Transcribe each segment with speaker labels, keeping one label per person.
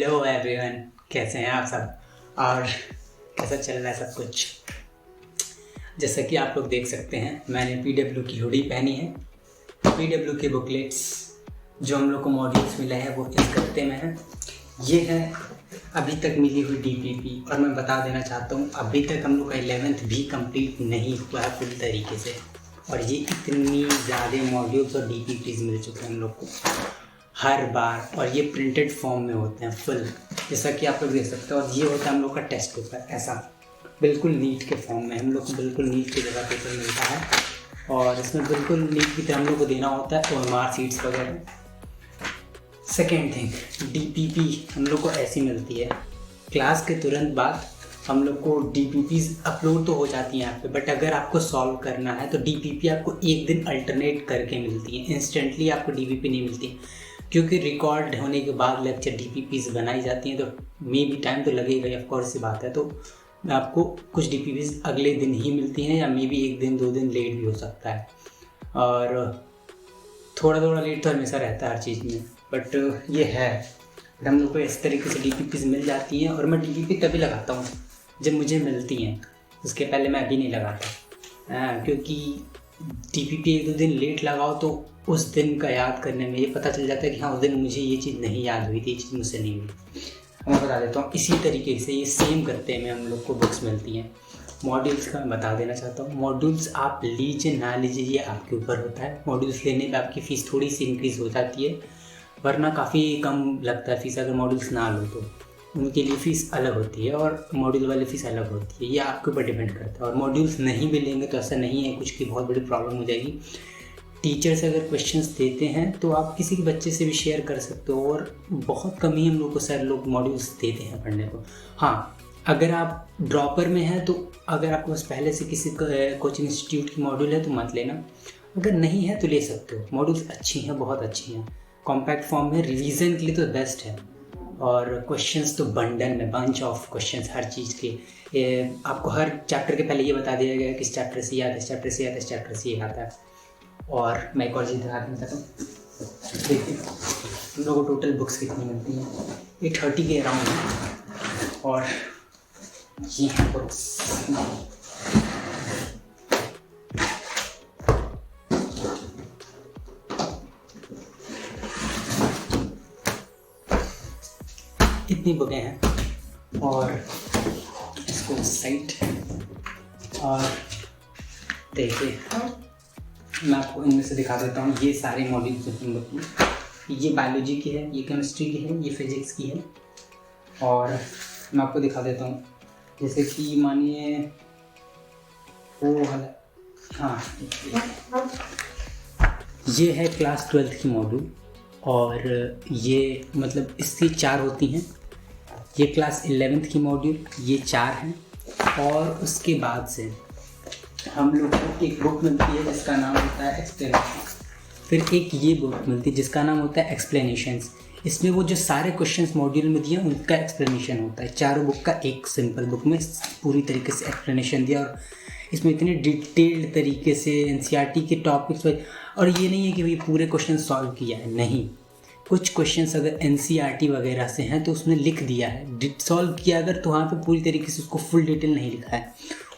Speaker 1: Hello everyone, कैसे हैं आप सब और कैसा चल रहा है सब कुछ। जैसा कि आप लोग देख सकते हैं, मैंने पीडब्ल्यू की हुडी पहनी है। पीडब्ल्यू के बुकलेट्स जो हम लोग को मॉड्यूल्स मिला है वो इस गत्ते में है। ये है अभी तक मिली हुई डीपीपी, और मैं बता देना चाहता हूँ अभी तक हम लोग का 11th भी कंप्लीट नहीं हुआ है पूरी तरीके से, और ये इतनी ज़्यादा मॉड्यूल्स और डीपीपीज मिल चुके हैं हम लोग को हर बार, और ये प्रिंटेड फॉर्म में होते हैं फुल, जैसा कि आप लोग देख सकते हैं। और ये होता है हम लोग का टेस्ट पेपर, ऐसा बिल्कुल नीट के फॉर्म में हम लोग को बिल्कुल नीट की जगह पेपर मिलता है, और इसमें बिल्कुल नीट की तरह हम लोग को देना होता है OMR सीट्स वगैरह। सेकेंड थिंग, डीपीपी हम लोग को ऐसी मिलती है, क्लास के तुरंत बाद हम लोग को डीपीपीज अपलोड तो हो जाती हैं यहाँ पे, बट अगर आपको सॉल्व करना है तो डीपीपी आपको एक दिन अल्टरनेट करके मिलती है, इंस्टेंटली आपको डीपीपी नहीं मिलती, क्योंकि रिकॉर्ड होने के बाद लेक्चर डीपीपीज बनाई जाती हैं, तो मे भी टाइम तो लगेगा, ऑफ कोर्स सी बात है। तो आपको कुछ डीपीपीज अगले दिन ही मिलती हैं, या मे भी एक दिन 2 दिन लेट भी हो सकता है, और थोड़ा थोड़ा लेट तो हमेशा रहता है हर चीज़ में, बट ये है हम लोग को इस तरीके से डीपीपीज मिल जाती हैं। और मैं डीपीपी तभी लगाता हूँ जब मुझे मिलती हैं, उसके पहले मैं अभी नहीं लगाता, क्योंकि डीपीपी 1-2 दिन लेट लगाओ तो उस दिन का याद करने में ये पता चल जाता है कि हाँ उस दिन मुझे ये चीज़ नहीं याद हुई थी, ये चीज़ मुझसे नहीं हुई। मैं बता देता हूँ, इसी तरीके से ये सेम करते में हम लोग को बुक्स मिलती हैं। मॉड्यूल्स का मैं बता देना चाहता हूँ, मॉड्यूल्स आप लीजिए ना लीजिए ये आपके ऊपर होता है। मॉड्यूल्स लेने पर आपकी फ़ीस थोड़ी सी इंक्रीज़ हो जाती है, वरना काफ़ी कम लगता है फीस। अगर मॉड्यूल्स ना लो तो उनके लिए फ़ीस अलग होती है, और मॉड्यूल वाली फ़ीस अलग होती है, ये आपके ऊपर डिपेंड करता है। और मॉड्यूल्स नहीं भी लेंगे तो ऐसा नहीं है कुछ की बहुत बड़ी प्रॉब्लम हो जाएगी। टीचर्स अगर क्वेश्चंस देते हैं तो आप किसी के बच्चे से भी शेयर कर सकते हो, और बहुत कम ही हम लोग को सर लोग मॉड्यूल्स देते हैं पढ़ने को। हाँ, अगर आप ड्रॉपर में हैं तो अगर आपके पास पहले से किसी कोचिंग इंस्टीट्यूट की मॉड्यूल है तो मत लेना, अगर नहीं है तो ले सकते हो। मॉड्यूल्स अच्छी हैं, बहुत अच्छी हैं, कॉम्पैक्ट फॉर्म में, रिवीजन के लिए तो बेस्ट है। और क्वेश्चंस तो बंडल में, बंच ऑफ क्वेश्चंस हर चीज़ के। आपको हर चैप्टर के पहले ये बता दिया गया किस चैप्टर से याद है, इस चैप्टर से याद है, इस चैप्टर से ये आता है। और मैं एक और चीज़ दिखा देता हूँ, देखिए हम लोगों को टोटल बुक्स कितनी मिलती हैं, ये 30 के अराउंड है, और ये है बुक्स। इतनी बुकें हैं, और इसको साइट, और देखिए मैं आपको इनमें से दिखा देता हूँ। ये सारे मॉड्यूल्स हैं हम लोग की, ये बायोलॉजी की है, ये केमिस्ट्री की है, ये फिजिक्स की है। और मैं आपको दिखा देता हूँ, जैसे कि मानिए वो वाला, हाँ ये है क्लास 12th की मॉड्यूल, और ये मतलब इसकी 4 होती हैं। ये क्लास 11th की मॉड्यूल, ये 4 हैं। और उसके बाद से हम लोग को एक बुक मिलती है जिसका नाम होता है एक्सप्लेनेशन, फिर एक ये बुक मिलती है जिसका नाम होता है एक्सप्लेनेशंस। इसमें वो जो सारे क्वेश्चंस मॉड्यूल में दिए उनका एक्सप्लेनेशन होता है। चारों बुक का एक सिंपल बुक में पूरी तरीके से एक्सप्लेनेशन दिया, और इसमें इतने डिटेल्ड तरीके से NCERT के टॉपिक्स, और ये नहीं है कि भाई पूरे क्वेश्चन सॉल्व किया है, नहीं, कुछ क्वेश्चंस अगर NCERT वगैरह से हैं तो उसने लिख दिया है, सॉल्व किया अगर तो वहाँ पे पूरी तरीके से उसको फुल डिटेल नहीं लिखा है,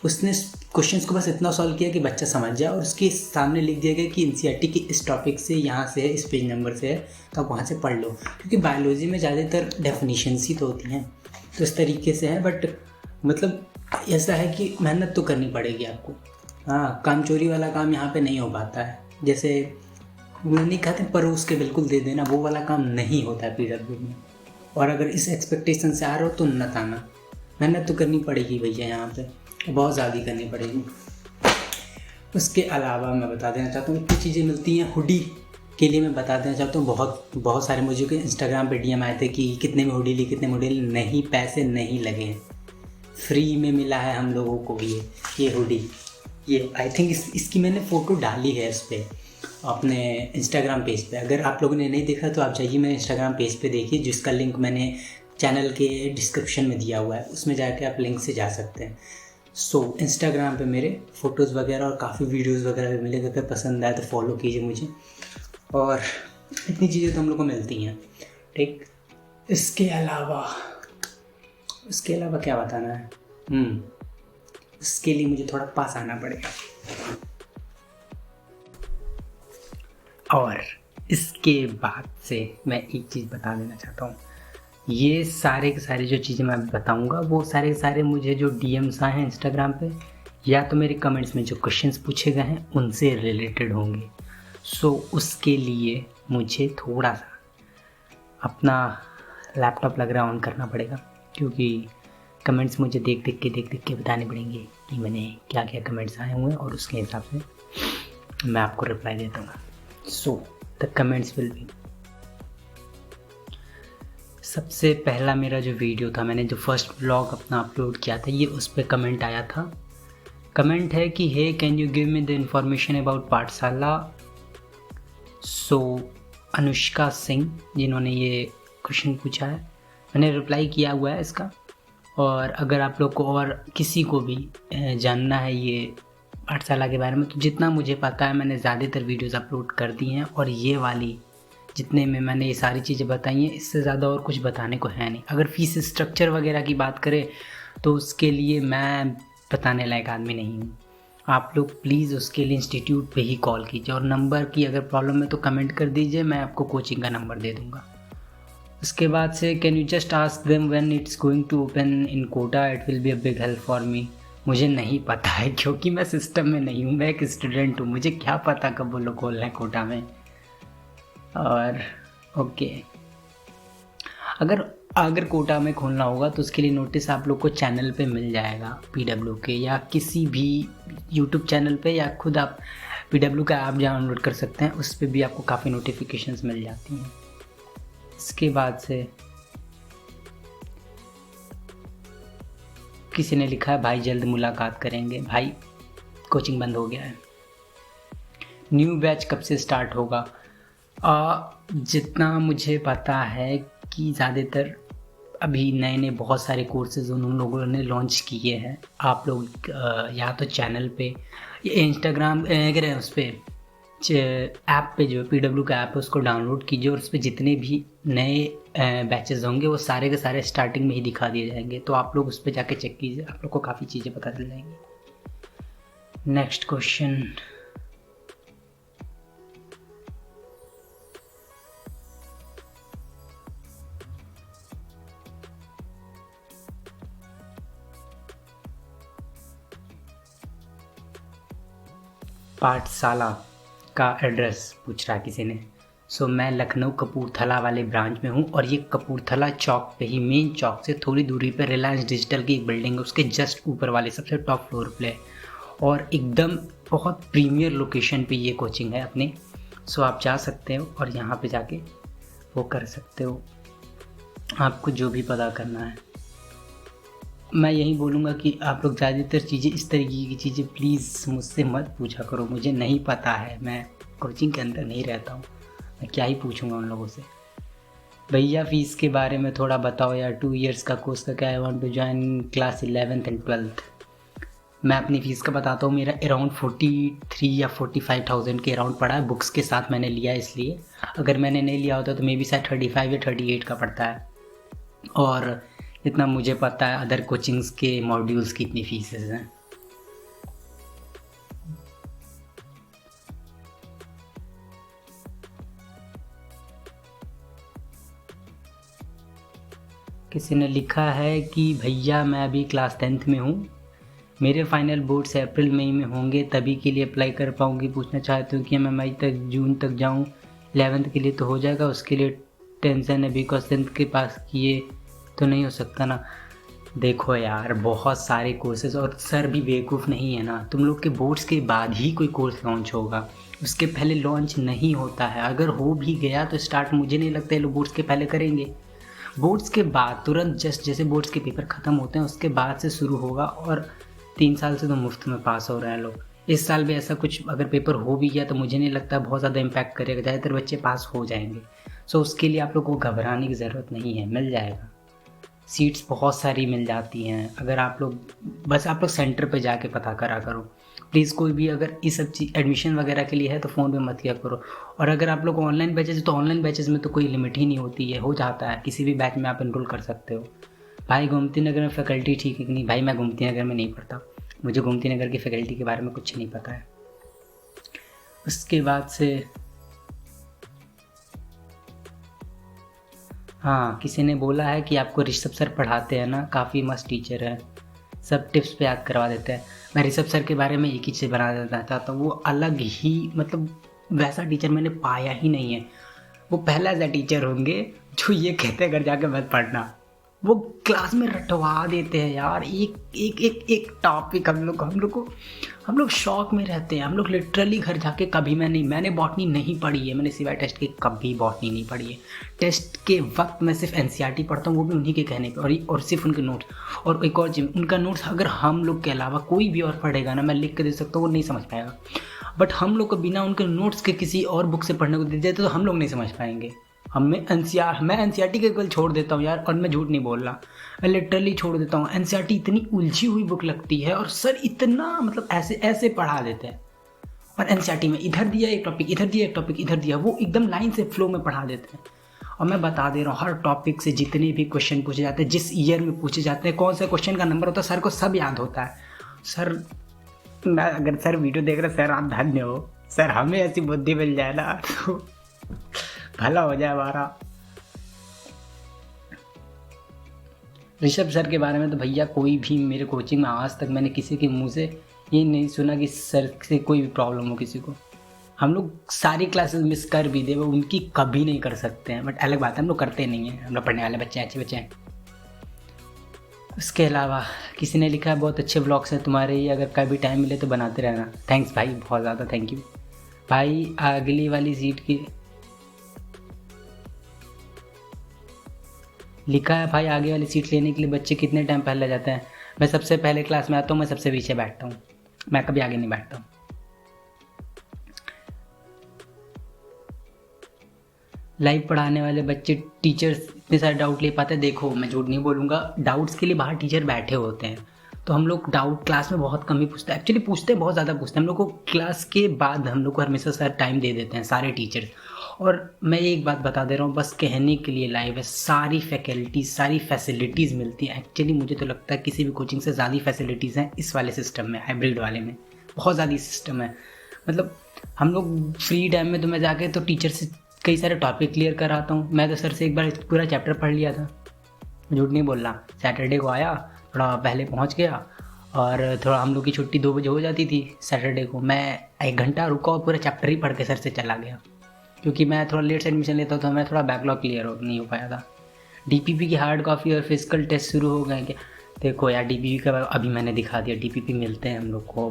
Speaker 1: उसने क्वेश्चंस को बस इतना सॉल्व किया कि बच्चा समझ जाए, और उसके सामने लिख दिया गया कि NCERT के इस टॉपिक से यहाँ से है, इस पेज नंबर से है, तो आप वहाँ से पढ़ लो, क्योंकि बायोलॉजी में ज़्यादातर डेफिनेशंस ही तो होती हैं, तो इस तरीके से है। बट मतलब ऐसा है कि मेहनत तो करनी पड़ेगी आपको। हाँ, काम चोरी वाला काम यहाँ पे नहीं हो पाता है, जैसे वो नहीं कहते परोस के बिल्कुल दे देना, वो वाला काम नहीं होता है पीडब्ल्यू में। और अगर इस एक्सपेक्टेशन से आ रहे हो तो नत आना, मेहनत तो करनी पड़ेगी भैया, यहाँ पे बहुत ज़्यादा करनी पड़ेगी। उसके अलावा मैं बता देना चाहता हूँ इतनी चीज़ें मिलती हैं। हुडी के लिए मैं बता देना चाहता हूँ, बहुत सारे मुझे इंस्टाग्राम पे DM आए थे कि कितने में हुडी ली, कितने में हुडी ली। नहीं, पैसे नहीं लगे हैं, फ्री में मिला है हम लोगों को ये हुडी। ये आई थिंक इसकी मैंने फ़ोटो डाली है इस पर अपने इंस्टाग्राम पेज पे। अगर आप लोगों ने नहीं देखा तो आप जाइए मेरे इंस्टाग्राम पेज पे देखिए, जिसका लिंक मैंने चैनल के डिस्क्रिप्शन में दिया हुआ है, उसमें जाके आप लिंक से जा सकते हैं। इंस्टाग्राम पे मेरे फ़ोटोज़ वगैरह और काफ़ी वीडियोज़ वगैरह भी मिलेंगे, अगर पसंद आए तो फॉलो कीजिए मुझे। और इतनी चीज़ें तो हम लोग को मिलती हैं, ठीक। इसके अलावा क्या बताना है? इसके लिए मुझे थोड़ा पास आना पड़ेगा। और इसके बाद से मैं एक चीज़ बता देना चाहता हूँ, ये सारे के सारे जो चीज़ें मैं बताऊँगा वो सारे के सारे मुझे जो DMs आए हैं इंस्टाग्राम पे या तो मेरे कमेंट्स में जो क्वेश्चंस पूछे गए हैं उनसे रिलेटेड होंगे। सो उसके लिए मुझे थोड़ा सा अपना लैपटॉप लग रहा ऑन करना पड़ेगा, क्योंकि कमेंट्स मुझे देख देख के बताने पड़ेंगे कि मैंने क्या क्या कमेंट्स आए हुए हैं और उसके हिसाब से मैं आपको रिप्लाई देता हूँ। So the comments will be, सबसे पहला मेरा जो वीडियो था, मैंने जो फर्स्ट व्लॉग अपना अपलोड किया था, ये उस पर कमेंट आया था। कमेंट है कि hey can you give me the information about Pathshala. So Anushka Singh जिन्होंने ये क्वेश्चन पूछा है, मैंने रिप्लाई किया हुआ है इसका। और अगर आप लोग को और किसी को भी जानना है ये पाठशाला के बारे में, तो जितना मुझे पता है मैंने ज़्यादातर वीडियोस अपलोड कर दी हैं, और ये वाली जितने में मैंने ये सारी चीज़ें बताई हैं, इससे ज़्यादा और कुछ बताने को है नहीं। अगर फ़ीस स्ट्रक्चर वगैरह की बात करें तो उसके लिए मैं बताने लायक आदमी नहीं हूँ। आप लोग प्लीज़ उसके लिए इंस्टीट्यूट पे ही कॉल कीजिए, और नंबर की अगर प्रॉब्लम है तो कमेंट कर दीजिए, मैं आपको कोचिंग का नंबर दे दूँगा। उसके बाद से can you just ask them when it's going to open in Kota, it will be a big help for me. मुझे नहीं पता है, क्योंकि मैं सिस्टम में नहीं हूँ, मैं एक स्टूडेंट हूँ, मुझे क्या पता कब वो लोग खोल रहे हैं कोटा में। और ओके, अगर कोटा में खोलना होगा तो उसके लिए नोटिस आप लोग को चैनल पे मिल जाएगा PW के, या किसी भी यूट्यूब चैनल पे, या खुद आप PW का ऐप डाउनलोड कर सकते हैं, उस पर भी आपको काफ़ी नोटिफिकेशंस मिल जाती हैं। इसके बाद से किसी ने लिखा है भाई जल्द मुलाकात करेंगे। भाई कोचिंग बंद हो गया है। न्यू बैच कब से स्टार्ट होगा? जितना मुझे पता है कि ज़्यादातर अभी नए नए बहुत सारे कोर्सेज उन लोगों ने लॉन्च किए हैं। आप लोग या तो चैनल पे या इंस्टाग्राम उस पर ऐप पे, जो PW का ऐप है उसको डाउनलोड कीजिए, और उस पर जितने भी नए बैचेस होंगे वो सारे के सारे स्टार्टिंग में ही दिखा दिए जाएंगे। तो आप लोग उस पर जाके चेक कीजिए, आप लोग को काफ़ी चीज़ें पता चल जाएंगी। नेक्स्ट क्वेश्चन, पाठशाला का एड्रेस पूछ रहा है किसी ने। सो मैं लखनऊ कपूरथला वाले ब्रांच में हूँ, और ये कपूरथला चौक पे ही, मेन चौक से थोड़ी दूरी पे रिलायंस डिजिटल की एक बिल्डिंग है, उसके जस्ट ऊपर वाले सबसे टॉप फ्लोर पे, और एकदम बहुत प्रीमियर लोकेशन पे ये कोचिंग है अपनी। सो आप जा सकते हो और यहाँ पे जाके वो कर सकते हो, आपको जो भी पता करना है। मैं यही बोलूँगा कि आप लोग ज़्यादातर चीज़ें, इस तरीके की चीज़ें प्लीज़ मुझसे मत पूछा करो, मुझे नहीं पता है, मैं कोचिंग के अंदर नहीं रहता हूँ, मैं क्या ही पूछूँगा उन लोगों से। भैया फ़ीस के बारे में थोड़ा बताओ यार, 2 इयर्स का कोर्स का क्या, I want to join class 11th and 12th। मैं अपनी फ़ीस का बताता हूँ, मेरा अराउंड 43 या 45,000 के अराउंड पड़ा है, बुक्स के साथ मैंने लिया इसलिए। अगर मैंने नहीं लिया होता तो मे बी शायद 35 या 38 का पड़ता है। और इतना मुझे पता है अदर कोचिंग्स के मॉड्यूल्स की इतनी फीसेस हैं। किसी ने लिखा है कि भैया मैं अभी क्लास 10th में हूँ, मेरे फाइनल बोर्ड्स अप्रैल मई में होंगे, तभी के लिए अप्लाई कर पाऊँगी। पूछना चाहती हूँ कि मैं मई तक जून तक जाऊँ, 11th के लिए तो हो जाएगा, उसके लिए टेंशन है बिकॉज 10th के पास किए तो नहीं हो सकता ना। देखो यार, बहुत सारे कोर्सेज, और सर भी बेवकूफ़ नहीं है ना, तुम लोग के बोर्ड्स के बाद ही कोई कोर्स लॉन्च होगा, उसके पहले लॉन्च नहीं होता है। अगर हो भी गया तो स्टार्ट मुझे नहीं लगता है लोग बोर्ड्स के पहले करेंगे, बोर्ड्स के बाद तुरंत जस्ट जैसे बोर्ड्स के पेपर ख़त्म होते हैं उसके बाद से शुरू होगा। और 3 साल से तो मुफ्त में पास हो रहे हैं लोग, इस साल भी ऐसा कुछ अगर पेपर हो भी गया तो मुझे नहीं लगता बहुत ज़्यादा इम्पैक्ट करेगा, ज़्यादातर बच्चे पास हो जाएंगे। सो उसके लिए आप लोग को घबराने की ज़रूरत नहीं है, मिल जाएगा, सीट्स बहुत सारी मिल जाती हैं। अगर आप लोग सेंटर पे जाके पता करा करो, प्लीज़ कोई भी अगर इस सब चीज़ एडमिशन वगैरह के लिए है तो फ़ोन पे मत किया करो। और अगर आप लोग ऑनलाइन बैचेज तो ऑनलाइन बैचेज में तो कोई लिमिट ही नहीं होती है, हो जाता है, किसी भी बैच में आप एनरोल कर सकते हो। भाई गोमती नगर में फैकल्टी ठीक है कि नहीं? भाई मैं गोमती नगर में नहीं पढ़ता, मुझे गोमती नगर की फैकल्टी के बारे में कुछ नहीं पता है। उसके बाद से हाँ, किसी ने बोला है कि आपको ऋषभ सर पढ़ाते हैं ना, काफ़ी मस्त टीचर है, सब टिप्स पे याद करवा देते हैं। मैं ऋषभ सर के बारे में एक ही चीज़ बना देना चाहता हूँ, वो अलग ही मतलब वैसा टीचर मैंने पाया ही नहीं है। वो पहला ऐसा टीचर होंगे जो ये कहते हैं घर जाके मत पढ़ना, वो क्लास में रटवा देते हैं यार। एक एक एक एक टॉपिक हम लोग शौक में रहते हैं। हम लोग लिटरली घर जाके कभी मैंने बॉटनी नहीं पढ़ी है, मैंने सिवाय टेस्ट के कभी बॉटनी नहीं पढ़ी है। टेस्ट के वक्त मैं सिर्फ एनसीईआरटी पढ़ता हूँ, वो भी उन्हीं के कहने पे, और सिर्फ उनके नोट्स। और एक और चीज़, उनका नोट्स अगर हम लोग के अलावा कोई भी और पढ़ेगा ना, मैं लिख के दे सकता हूँ, वो नहीं समझ पाएगा। बट हम लोग को बिना उनके नोट्स के किसी और बुक से पढ़ने को दे देते तो हम लोग नहीं समझ पाएंगे। मैं एनसीईआरटी के केवल छोड़ देता हूँ यार, और मैं झूठ नहीं बोल रहा, मैं लिटरली छोड़ देता हूँ। एनसीईआरटी इतनी उलझी हुई बुक लगती है और सर इतना मतलब ऐसे ऐसे पढ़ा देते हैं। और एनसीईआरटी में इधर दिया एक टॉपिक, इधर दिया एक टॉपिक, इधर दिया, वो एकदम लाइन से फ्लो में पढ़ा देते हैं। और मैं बता दे रहा हूँ, हर टॉपिक से जितने भी क्वेश्चन पूछे जाते हैं, जिस ईयर में पूछे जाते हैं, कौन सा क्वेश्चन का नंबर होता है, सर को सब याद होता है। सर अगर सर वीडियो देख रहे, सर आप धन्य हो सर, हमें ऐसी बुद्धि मिल जाए ना तो भला हो जाए हमारा। ऋषभ सर के बारे में तो भैया कोई भी मेरे कोचिंग में आज तक मैंने किसी के मुंह से ये नहीं सुना कि सर से कोई भी प्रॉब्लम हो किसी को। हम लोग सारी क्लासेस मिस कर भी दे, वो उनकी कभी नहीं कर सकते हैं, बट अलग बात है हम लोग करते नहीं हैं, हम लोग पढ़ने वाले बच्चे अच्छे बच्चे हैं। उसके अलावा किसी ने लिखा है बहुत अच्छे व्लॉग्स हैं तुम्हारे, ये अगर कभी टाइम मिले तो बनाते रहना। थैंक्स भाई, बहुत ज़्यादा थैंक यू भाई। अगली वाली सीट की लिखा है भाई, आगे वाली सीट लेने के लिए बच्चे कितने टाइम पहले जाते हैं? मैं सबसे पहले क्लास में आता हूँ, मैं सबसे पीछे बैठता हूँ, मैं कभी आगे नहीं बैठता हूँ। लाइव पढ़ाने वाले बच्चे टीचर्स इतने सारे डाउट ले पाते हैं? देखो मैं झूठ नहीं बोलूँगा, डाउट्स के लिए बाहर टीचर बैठे होते हैं, तो हम लोग डाउट क्लास में बहुत कम ही पूछते हैं। एक्चुअली पूछते हैं, बहुत ज़्यादा पूछते हैं। हम लोग को क्लास के बाद हम लोग को हमेशा सर टाइम दे देते हैं सारे टीचर्स। और मैं एक बात बता दे रहा हूँ, बस कहने के लिए लाइव है, सारी फैकल्टी सारी फैसिलिटीज़ मिलती हैं। एक्चुअली मुझे तो लगता है किसी भी कोचिंग से ज़्यादा फैसिलिटीज़ हैं इस वाले सिस्टम में, हाइब्रिड वाले में बहुत ज़्यादा सिस्टम है। मतलब हम लोग फ्री टाइम में तो मैं जाके तो टीचर से कई सारे टॉपिक क्लियर कर आता हूँ। मैं तो सर से एक बार पूरा चैप्टर पढ़ लिया था, झूठ नहीं बोल रहा। सैटरडे को आया, थोड़ा पहले पहुँच गया, और थोड़ा हम लोग की छुट्टी 2 बजे हो जाती थी सैटरडे को। मैं 1 घंटा रुका और पूरा चैप्टर ही पढ़ के सर से चला गया, क्योंकि मैं थोड़ा लेट से एडमिशन लेता था, मैं थोड़ा बैकलॉग क्लियर नहीं हो पाया था। डीपीपी की हार्ड कॉपी और फिजिकल टेस्ट शुरू हो गए क्या? देखो यार, डीपीपी का अभी मैंने दिखा दिया, डीपीपी मिलते हैं हम लोग को,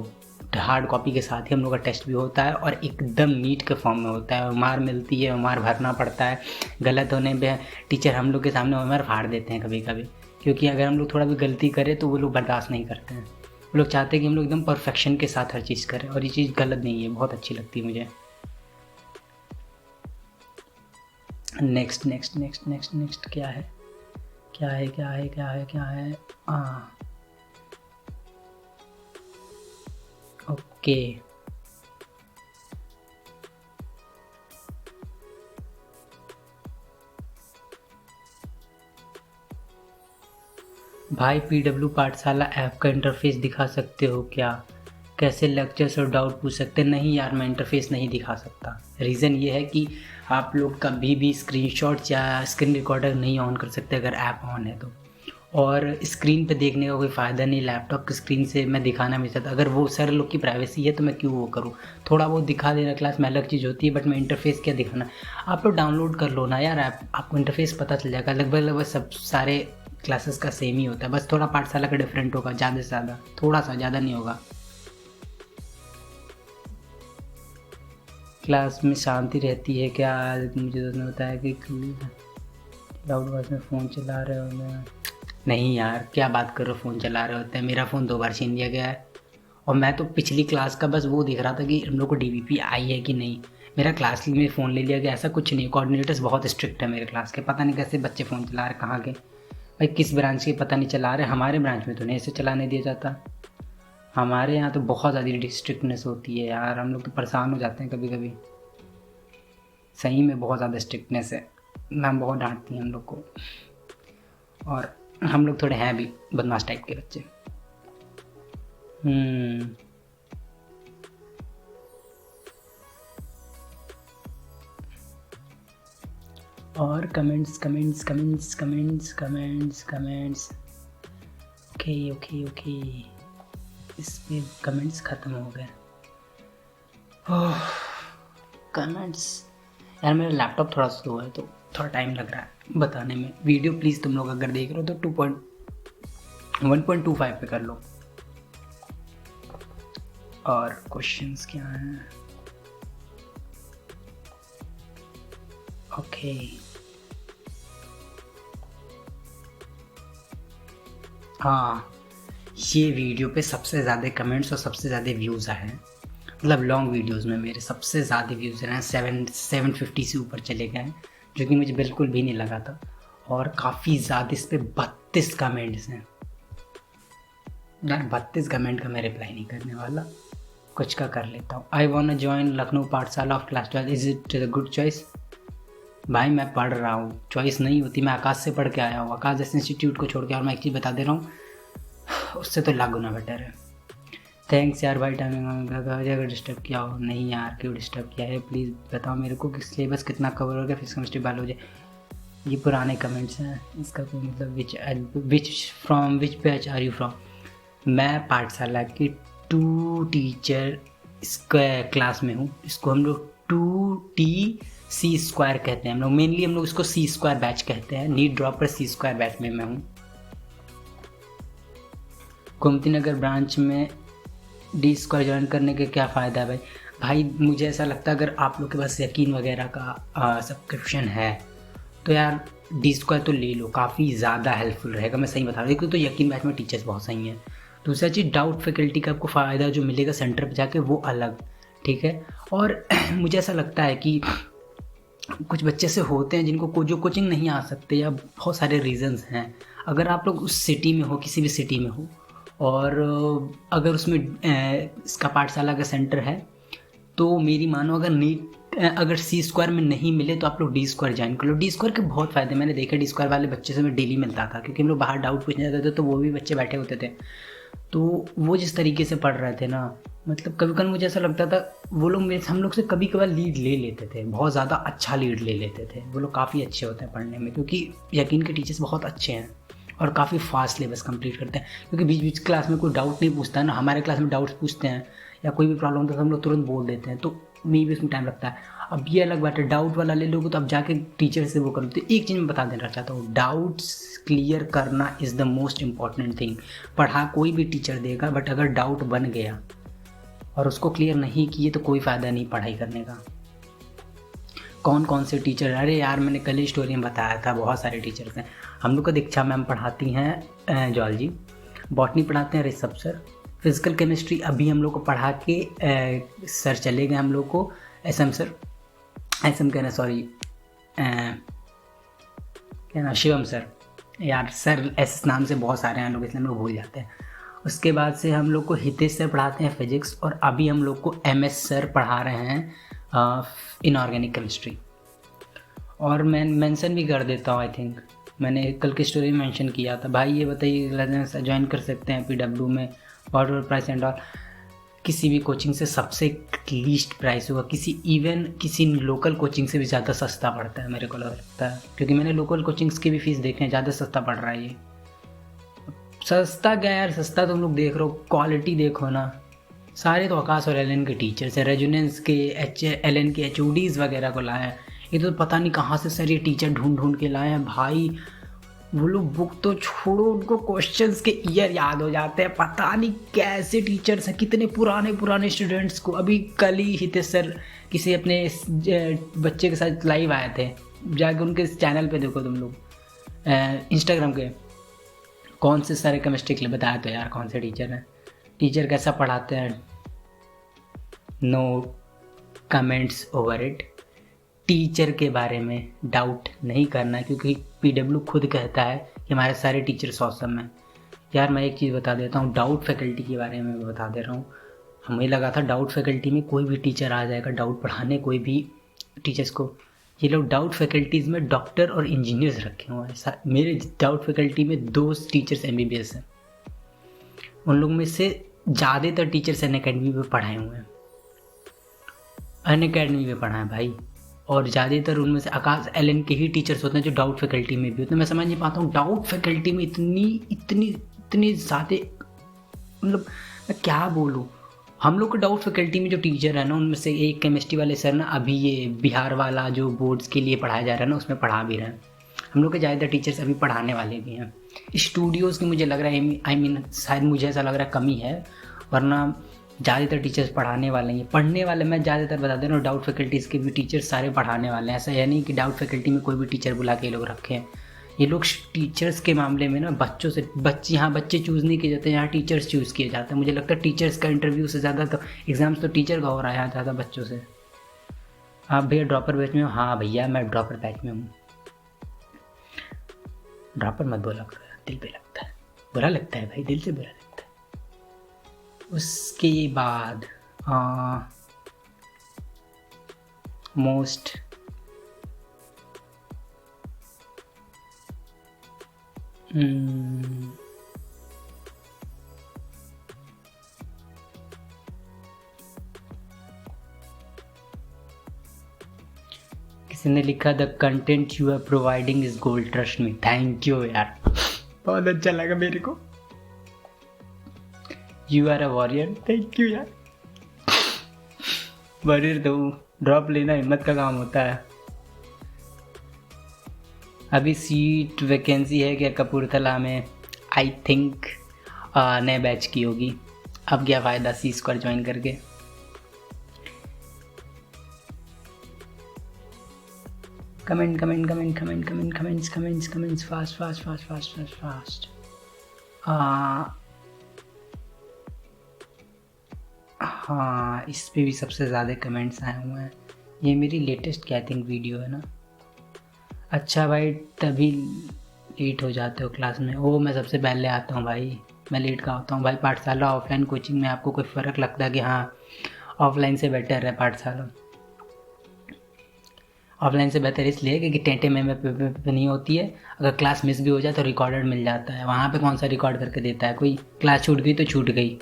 Speaker 1: हार्ड कॉपी के साथ ही हम लोग का टेस्ट भी होता है, और एकदम नीट के फॉर्म में होता है। मार मिलती है, मार भरना पड़ता है, गलत होने पे टीचर हम लोग के सामने मार फाड़ देते हैं कभी कभी, क्योंकि अगर हम लोग थोड़ा भी गलती करें तो वो लोग बर्दाश्त नहीं करते हैं। वो लोग चाहते हैं कि हम लोग एकदम परफेक्शन के साथ हर चीज़ करें, और ये चीज़ गलत नहीं है, बहुत अच्छी लगती है मुझे। Next next next next next क्या है क्या है क्या है क्या है क्या है ओके। भाई पीडब्ल्यू पाठशाला ऐप का इंटरफेस दिखा सकते हो क्या? कैसे लेक्चर्स और डाउट पूछ सकते हैं? नहीं यार, मैं इंटरफेस नहीं दिखा सकता। रीज़न ये है कि आप लोग कभी भी स्क्रीनशॉट या स्क्रीन रिकॉर्डर नहीं ऑन कर सकते अगर ऐप ऑन है तो, और स्क्रीन पे देखने का कोई फ़ायदा नहीं। लैपटॉप की स्क्रीन से मैं दिखाना भी चाहता, अगर वो सर लोग की प्राइवेसी है तो मैं क्यों वो करूँ। थोड़ा बहुत दिखा देना क्लास में अलग चीज़ होती है, बट मैं इंटरफेस क्या दिखाना। आप लोग डाउनलोड कर लो ना यार ऐप, आपको इंटरफेस पता चल जाएगा। लगभग सब सारे क्लासेस का सेम ही होता है, बस थोड़ा पाठशाला का डिफरेंट होगा, ज़्यादा से ज़्यादा, थोड़ा सा, ज़्यादा नहीं होगा। क्लास में शांति रहती है क्या? मुझे दोस्त ने बताया कि लाउड वॉइस में फ़ोन चला रहे हो। नहीं यार, क्या बात कर रहे हो, फ़ोन चला रहे होते हैं? मेरा फ़ोन 2 बार छीन लिया गया है, और मैं तो पिछली क्लास का बस वो दिख रहा था कि हम लोग को डीवीपी आई है कि नहीं। मेरा क्लास में फ़ोन ले लिया गया, ऐसा कुछ नहीं। कोऑर्डिनेटर्स बहुत स्ट्रिक्ट है मेरे क्लास के, पता नहीं कैसे बच्चे फ़ोन चला रहे, कहाँ के भाई, किस ब्रांच के पता नहीं चला रहे। हमारे ब्रांच में तो नहीं ऐसे चलाने दिया जाता। हमारे यहाँ तो बहुत ज़्यादा स्ट्रिक्टनेस होती है यार, हम लोग तो परेशान हो जाते हैं कभी कभी, सही में बहुत ज़्यादा स्ट्रिक्टनेस है। मैम बहुत डांटती हैं हम लोग को, और हम लोग थोड़े हैं भी बदमाश टाइप के बच्चे। और comments comments comments comments comments comments okay okay okay, इस पे कमेंट्स ख़त्म हो गए। कमेंट्स यार, मेरा लैपटॉप थोड़ा स्लो है तो थोड़ा टाइम लग रहा है बताने में। वीडियो प्लीज़ तुम लोग अगर देख रहे हो तो 1.25 पे कर लो। और क्वेश्चंस क्या हैं? ओके, हाँ, ये वीडियो पे सबसे ज़्यादा कमेंट्स और सबसे ज़्यादा व्यूज़ आए हैं। मतलब लॉन्ग वीडियोस में मेरे सबसे ज़्यादा व्यूज़ हैं, 750 से ऊपर चले गए हैं, जो कि मुझे बिल्कुल भी नहीं लगा था। और काफ़ी ज़्यादा इस पर 32 कमेंट्स हैं यार। 32 कमेंट का मैं रिप्लाई नहीं करने वाला, कुछ का कर लेता हूँ। आई वॉन्ट ज्वाइन लखनऊ पाठशाला of class 12, is it the good choice? भाई मैं पढ़ रहा हूँ, चॉइस नहीं होती। मैं आकाश से पढ़ के आया हूँ, आकाश जैसे इंस्टीट्यूट को छोड़ के। और मैं एक चीज़ बता दे रहा हूँ, उससे तो लाख गुना बेटर है। थैंक्स यार भाई, टाइमिंग अगर डिस्टर्ब किया हो। नहीं यार, क्यों डिस्टर्ब किया है? प्लीज़ बताओ मेरे को कि सिलेबस कितना कवर हो गया, फिजिक्स केमिस्ट्री बायोलॉजी। ये पुराने कमेंट्स हैं, इसका कोई मतलब विच बैच आर यू फ्रॉम? मैं पाठशाला की 2 टीचर क्लास में हूँ। इसको हम लोग 2TC² कहते हैं। हम लोग मेनली इसको C² बैच कहते हैं। नीट ड्रॉप पर C² बैच में मैं हूँ। गोमती नगर ब्रांच में D² ज्वाइन करने के क्या फ़ायदा है भाई? मुझे ऐसा लगता है अगर आप लोग के पास यकीन वगैरह का सब्सक्रिप्शन है तो यार D² तो ले लो, काफ़ी ज़्यादा हेल्पफुल रहेगा। मैं सही बता रहा हूँ। एक तो यकीन बैच में टीचर्स बहुत सही हैं। दूसरा चीज़, डाउट फैकल्टी का आपको फ़ायदा जो मिलेगा सेंटर पर जाके वो अलग, ठीक है। और मुझे ऐसा लगता है कि कुछ बच्चे से होते हैं जिनको जो कोचिंग नहीं आ सकते, या बहुत सारे रीजंस हैं। अगर आप लोग उस सिटी में हो, किसी भी सिटी में हो, और अगर उसमें इसका पाठशाला का सेंटर है, तो मेरी मानो अगर C² में नहीं मिले तो आप लोग D² ज्वाइन कर लो। D² के बहुत फ़ायदे मैंने देखे। D² वाले बच्चे से मैं डेली मिलता था, क्योंकि हम लोग बाहर डाउट पूछने जाते थे तो वो भी बच्चे बैठे होते थे। तो वो जिस तरीके से पढ़ रहे थे ना, मतलब कभी कभी मुझे ऐसा लगता था वो लोग हम लोग से कभी कभार लीड ले लेते थे, बहुत ज़्यादा अच्छा लीड ले लेते थे। वो लोग काफ़ी अच्छे होते हैं पढ़ने में, क्योंकि यकीन के टीचर्स बहुत अच्छे हैं और काफ़ी फास्ट सिलेबस कंप्लीट करते हैं। क्योंकि बीच बीच क्लास में कोई डाउट नहीं पूछता है ना। हमारे क्लास में डाउट्स पूछते हैं या कोई भी प्रॉब्लम होता है तो हम लोग तुरंत बोल देते हैं, तो मे भी उसमें टाइम लगता है। अब ये अलग बात है, डाउट वाला ले लोगे तो अब जाके टीचर से वो करो। तो एक चीज़ मैं बता देना चाहता हूँ, डाउट्स क्लियर करना is the most important thing. पढ़ा कोई भी टीचर देगा, बट अगर डाउट बन गया और उसको क्लियर नहीं किए तो कोई फ़ायदा नहीं पढ़ाई करने का। कौन कौन से टीचर? अरे यार, मैंने कल ही स्टोरी में बताया था, बहुत सारे टीचर्स हैं। हम लोग को दीक्षा मैम पढ़ाती हैं जूलॉजी, बॉटनी पढ़ाते हैं ऋषभ सर, फिजिकल केमिस्ट्री अभी हम लोग को पढ़ा के सर चले गए हम लोग को, SM सर, SM कहना सॉरी, क्या नाम, शिवम सर। यार सर ऐसे नाम से बहुत सारे हैं लोग, इसलिए हम लोग भूल जाते हैं। उसके बाद से हम लोग को हितेश सर पढ़ाते हैं फिजिक्स, और अभी हम लोग को MS सर पढ़ा रहे हैं इनऑर्गेनिक केमिस्ट्री। और मैं मेंशन भी कर देता हूँ, आई थिंक मैंने कल की स्टोरी में मेंशन किया था। भाई ये बताइए, ज्वाइन कर सकते हैं PW में, वाटर प्राइस एंड ऑल। किसी भी कोचिंग से सबसे लीस्ट प्राइस होगा, किसी लोकल कोचिंग से भी ज़्यादा सस्ता पड़ता है मेरे को लगता है, क्योंकि मैंने लोकल कोचिंग्स की भी फीस देखे हैं, ज़्यादा सस्ता पड़ रहा है ये। सस्ता क्या यार, सस्ता तुम लोग देख रहे हो, क्वालिटी देखो ना। सारे तो आकाश और LN के टीचर्स हैं, रेजोनेंस के LN के HODs वगैरह को लाए हैं। ये तो पता नहीं कहाँ से सर ये टीचर ढूंढ के लाए हैं भाई। वो लोग बुक तो छोड़ो, उनको क्वेश्चंस के ईयर याद हो जाते हैं। पता नहीं कैसे टीचर्स हैं, कितने पुराने स्टूडेंट्स को। अभी कल ही हितेश सर किसी अपने बच्चे के साथ लाइव आए थे, जाके उनके चैनल पे देखो तुम लोग, इंस्टाग्राम के। कौन से सारे केमिस्ट्री के लिए बताया तो यार, कौन से टीचर हैं, टीचर कैसा पढ़ाते हैं। No comments over it. Teacher के बारे में डाउट नहीं करना, क्योंकि PW खुद कहता है कि हमारे सारे टीचर्स ऑसम हैं। यार मैं एक चीज़ बता देता हूँ, डाउट फैकल्टी के बारे में बता दे रहा हूँ। हमें लगा था डाउट फैकल्टी में कोई भी टीचर आ जाएगा डाउट पढ़ाने, कोई भी टीचर्स को। ये लोग डाउट फैकल्टीज़ में डॉक्टर और इंजीनियर्स रखे हुए हैं। मेरे डाउट फैकल्टी में 2 टीचर्स MBBS हैं। उन लोग में से ज़्यादातर टीचर्स अनअकैडमी पे पढ़ाए हुए हैं, अनअकैडमी पे पढ़ाए भाई। और ज़्यादातर उनमें से आकाश LN के ही टीचर्स होते हैं जो डाउट फैकल्टी में भी होते हैं। मैं समझ नहीं पाता हूँ डाउट फैकल्टी में इतनी ज़्यादा, मतलब मैं क्या बोलूँ। हम लोग के डाउट फैकल्टी में जो टीचर है ना, उनमें से एक केमिस्ट्री वाले सर ना, अभी ये बिहार वाला जो बोर्ड्स के लिए पढ़ाया जा रहा है ना, उसमें पढ़ा भी रहे हैं। हम लोग के ज़्यादातर टीचर्स अभी पढ़ाने वाले भी हैं। स्टूडियोज़ की मुझे लग रहा है, आई मीन शायद मुझे ऐसा लग रहा है कमी है, वरना ज़्यादातर टीचर्स पढ़ाने वाले हैं, पढ़ने वाले। मैं ज़्यादातर बता दे रहा हूँ, डाउट फैकल्टीज़ के भी टीचर्स सारे पढ़ाने वाले हैं। ऐसा है नहीं कि डाउट फैकल्टी में कोई भी टीचर बुला के ये लोग रखे हैं। ये लोग टीचर्स के मामले में ना बच्चों से, यहाँ बच्चे चूज़ नहीं किए जाते, यहाँ टीचर्स चूज़ किए जाते हैं। मुझे लगता है टीचर्स का इंटरव्यू से ज़्यादा तो एग्ज़ाम्स तो टीचर का हो रहा है यहाँ ज़्यादा बच्चों से। आप भैया ड्रॉपर बैच में हो? हाँ भैया मैं ड्रॉपर बैच में हूँ। ड्रॉपर मत बोला करो, दिल पे लगता है, बुरा लगता है भाई, दिल से बुरा लगता है। उसके बाद मोस्ट किसी ने लिखा the content you are providing is gold, trust me. Thank you यार, बहुत अच्छा लगा मेरे को। You are a warrior, thank you यार। वॉरियर तो ड्रॉप लेना हिम्मत का काम होता है। अभी सीट वैकेंसी है क्या कपूरथला में? आई थिंक नए बैच की होगी। अब क्या फ़ायदा C² ज्वाइन करके। Comments fast. हाँ, इस पे भी सबसे ज़्यादा कमेंट्स आए हुए हैं। ये मेरी लेटेस्ट क्या थिंक वीडियो है ना। अच्छा भाई, तभी लेट हो जाते हो क्लास में? वो मैं सबसे पहले आता हूँ भाई, मैं लेट का होता हूँ भाई। पाठशाला ऑफलाइन कोचिंग में आपको कोई फ़र्क लगता है कि हाँ ऑफलाइन से बेटर है पाठशाला? ऑफलाइन से बेहतर इसलिए क्योंकि टेंटे में नहीं होती है। अगर क्लास मिस भी हो जाए तो रिकॉर्डेड मिल जाता है। वहाँ पे कौन सा रिकॉर्ड करके देता है कोई? क्लास छूट गई तो छूट गई।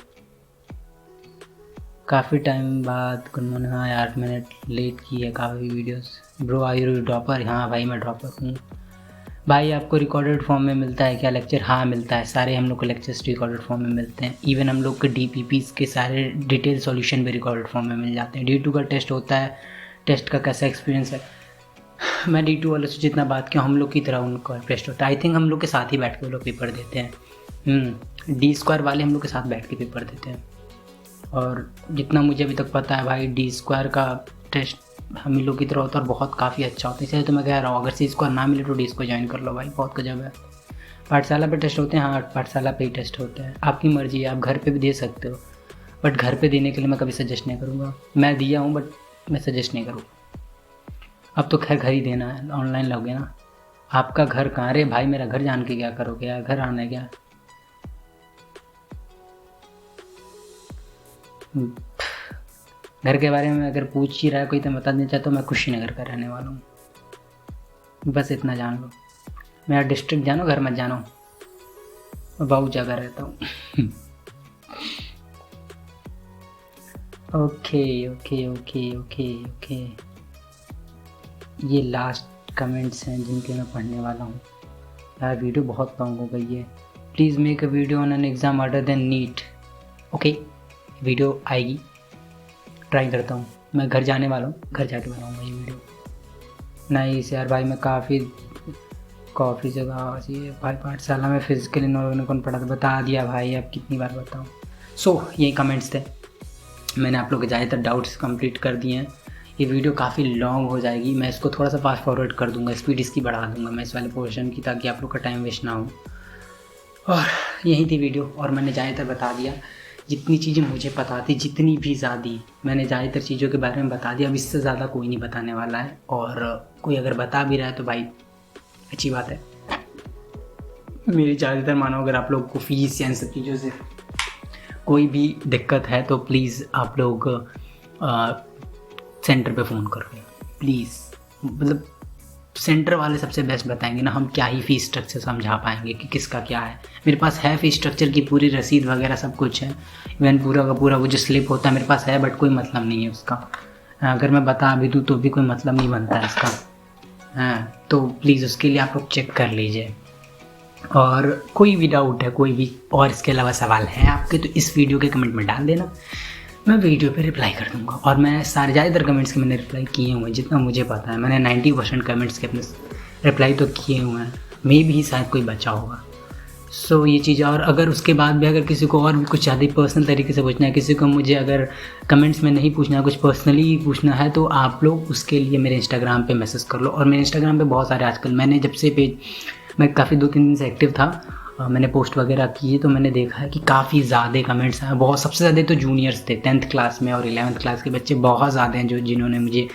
Speaker 1: काफ़ी टाइम बाद गुड मॉर्निंग। हाँ यार, मैंने लेट की है काफ़ी videos. Bro are you dropper? हाँ भाई मैं ड्रॉपर हूँ। भाई आपको रिकॉर्डेड फॉर्म में मिलता है क्या लेक्चर? हाँ मिलता है, सारे हम लोग को लेक्चर्स रिकॉर्डेड फॉर्म में मिलते हैं। इवन हम लोग के DPPs के सारे डिटेल सॉल्यूशन भी रिकॉर्डेड फॉर्म में मिल जाते हैं। D2 का टेस्ट होता है, टेस्ट का कैसा एक्सपीरियंस है? मैं D2 वालों से जितना बात किया, हम लोग की तरह उनका टेस्ट होता है। आई थिंक हम लोग के साथ ही बैठ के वो लोग पेपर देते हैं। D² वाले हम लोग के साथ बैठ के पेपर देते हैं। और जितना मुझे अभी तक पता है भाई, D² का टेस्ट हम लोग की तरह होता है और बहुत काफ़ी अच्छा होता है। इसलिए तो मैं कह रहा हूँ, अगर C² ना मिले तो D² ज्वाइन कर लो भाई, बहुत गजब है। पाठशाला पे टेस्ट होते हैं? हाँ पाठशाला पे ही टेस्ट होते हैं। आपकी मर्ज़ी है, आप घर पे भी दे सकते हो, बट घर पे देने के लिए मैं कभी सजेस्ट नहीं करूँगा। मैं दिया हूँ बट मैं सजेस्ट नहीं करूँगा। अब तो खैर घर ही देना है, ऑनलाइन लोगे ना। आपका घर कहाँ? अरे भाई मेरा घर जान के क्या करोगे यार, घर आना है क्या? घर के बारे में अगर पूछ ही रहा है कोई तो बता देना चाहता हूँ, मैं कुशीनगर का रहने वाला हूँ, बस इतना जान लो। मेरा डिस्ट्रिक्ट जानो, घर मत जानो, मैं बहुत जगह रहता हूँ। ओके। ये लास्ट कमेंट्स हैं जिनके मैं पढ़ने वाला हूँ। यार वीडियो बहुत लॉन्ग हो गई है। Please make a video on an exam other than NEET. Okay, video आएगी, ट्राई करता हूँ। मैं घर जाने वाला हूँ, घर जाके बनाऊँगा ये वीडियो। नाइस यार भाई, मैं काफ़ी जगह भाई पाठशाला में फिजिकल इनऑर्गेनिक कौन पढ़ा था? बता दिया भाई, अब कितनी बार बताऊँ। यही कमेंट्स थे। मैंने आप लोग के ज़्यादातर डाउट्स कंप्लीट कर दिए हैं। ये वीडियो काफ़ी लॉन्ग हो जाएगी, मैं इसको थोड़ा सा फास्ट फॉरवर्ड कर दूँगा, स्पीड इसकी बढ़ा दूँगा मैं इस वाले पोर्शन की, ताकि आप लोग का टाइम वेस्ट ना हो। और यही थी वीडियो, और मैंने ज़्यादातर बता दिया जितनी चीज़ें मुझे पता थी, जितनी भी ज़्यादा मैंने ज़्यादातर चीज़ों के बारे में बता दिया। अब इससे ज़्यादा कोई नहीं बताने वाला है, और कोई अगर बता भी रहा है तो भाई अच्छी बात है। मेरी ज़्यादातर मानो, अगर आप लोग को फीस या इन सब चीज़ों से कोई भी दिक्कत है तो प्लीज़ आप लोग सेंटर पे फ़ोन करो प्लीज़। मतलब सेंटर वाले सबसे बेस्ट बताएंगे ना, हम क्या ही फ़ीस स्ट्रक्चर समझा पाएंगे कि किसका क्या है। मेरे पास है फ़ीस स्ट्रक्चर की पूरी रसीद वगैरह सब कुछ है, इवन पूरा का पूरा वो जो स्लिप होता है मेरे पास है, बट कोई मतलब नहीं है उसका। अगर मैं बता भी दूँ तो भी कोई मतलब नहीं बनता है इसका। हाँ, तो प्लीज़ उसके लिए आप लोग चेक कर लीजिए। और कोई भी डाउट है, कोई भी और इसके अलावा सवाल है आपके, तो इस वीडियो के कमेंट में डाल देना, मैं वीडियो पे रिप्लाई कर दूंगा। और मैं सारे ज़्यादातर कमेंट्स के मैंने रिप्लाई किए हुए हैं, जितना मुझे पता है मैंने 90% कमेंट्स के अपने रिप्लाई तो किए हुए हैं, मे भी शायद कोई बचा होगा। सो ये चीज़। और अगर उसके बाद भी अगर किसी को और भी कुछ ज़्यादा पर्सनल तरीके से पूछना है, किसी को मुझे अगर कमेंट्स में नहीं पूछना है, कुछ पर्सनली पूछना है, तो आप लोग उसके लिए मेरे इंस्टाग्राम पे मैसेज कर लो। और मेरे इंस्टाग्राम पे बहुत सारे आजकल मैंने जब से पेज, मैं काफ़ी 2-3 दिन से एक्टिव था, मैंने पोस्ट वगैरह किए, तो मैंने देखा है कि काफ़ी ज़्यादा कमेंट्स हैं। बहुत सबसे ज़्यादा तो जूनियर्स थे, 10th क्लास में और 11th क्लास के बच्चे बहुत ज़्यादा हैं जिन्होंने मुझे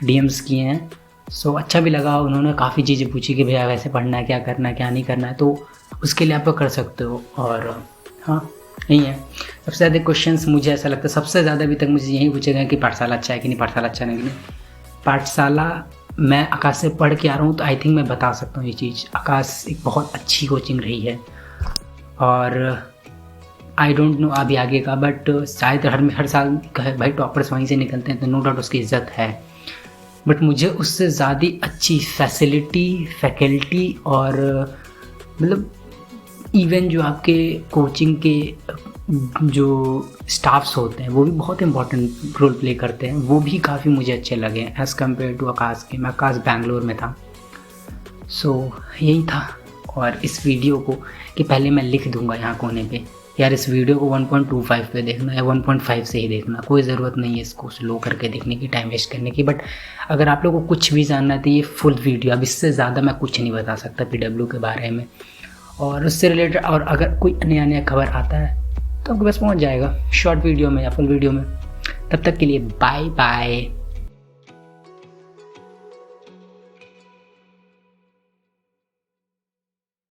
Speaker 1: DMs किए हैं। सो अच्छा भी लगा, उन्होंने काफ़ी चीज़ें पूछी कि भैया वैसे पढ़ना है, क्या करना है क्या नहीं करना है, तो उसके लिए आप लोग कर सकते हो। और हाँ, यही है। सबसे ज़्यादा क्वेश्चंस मुझे ऐसा लगता है, सबसे ज़्यादा अभी तक मुझे यही पूछे गए कि पाठशाला अच्छा है कि नहीं, पाठशाला अच्छा नहीं कि नहीं। पाठशाला मैं आकाश से पढ़ के आ रहा हूँ, तो आई थिंक मैं बता सकता हूँ ये चीज़। आकाश एक बहुत अच्छी कोचिंग रही है, और आई डोंट नो अभी आगे का, बट शायद हर साल भाई टॉपर्स वहीं से निकलते हैं, तो नो डाउट उसकी इज़्ज़त है। बट मुझे उससे ज़्यादा अच्छी फैकल्टी और मतलब इवन जो आपके कोचिंग के जो स्टाफ्स होते हैं वो भी बहुत इंपॉर्टेंट रोल प्ले करते हैं, वो भी काफ़ी मुझे अच्छे लगे एज़ कम्पेयर टू आकाश के। मैं आकाश बैंगलोर में था। सो यही था। और इस वीडियो को कि पहले मैं लिख दूंगा यहाँ कोने पे, यार इस वीडियो को 1.25 पे देखना या 1.5 से ही देखना, कोई ज़रूरत नहीं है इसको स्लो करके देखने की, टाइम वेस्ट करने की। बट अगर आप लोगों को कुछ भी जानना है तो ये फुल वीडियो, अब इससे ज़्यादा मैं कुछ नहीं बता सकता PW के बारे में और उससे रिलेटेड। और अगर कोई नया खबर आता है तो आपके पास पहुँच जाएगा शॉर्ट वीडियो में या फुल वीडियो में। तब तक के लिए बाय बाय।